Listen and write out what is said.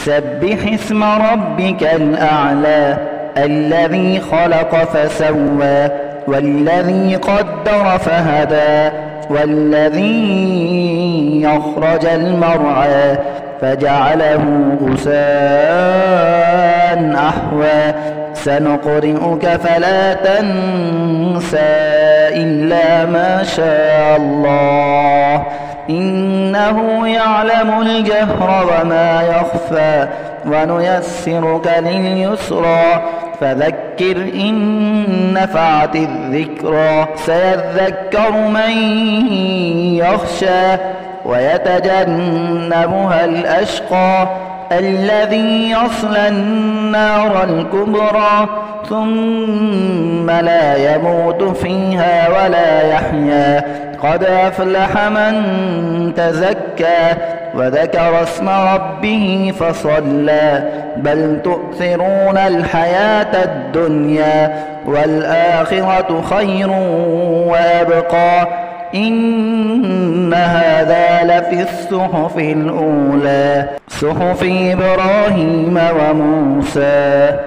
سبح اسم ربك الأعلى الذي خلق فسوى والذي قدر فهدى والذي أخرج المرعى فجعله غثاء أحوى سنقرئك فلا تنسى إلا ما شاء الله إنه يعلم الجهر وما يخفى ونيسرك لليسرى فذكر إن نفعت الذكرى سيذكر من يخشى ويتجنبها الأشقى الذي يصلى النار الكبرى ثم لا يموت فيها ولا يحيا قد أفلح من تزكى وذكر اسم ربه فصلى بل تؤثرون الحياة الدنيا والآخرة خير وأبقى إن هذا لفي الصحف الأولى صحف إبراهيم وموسى.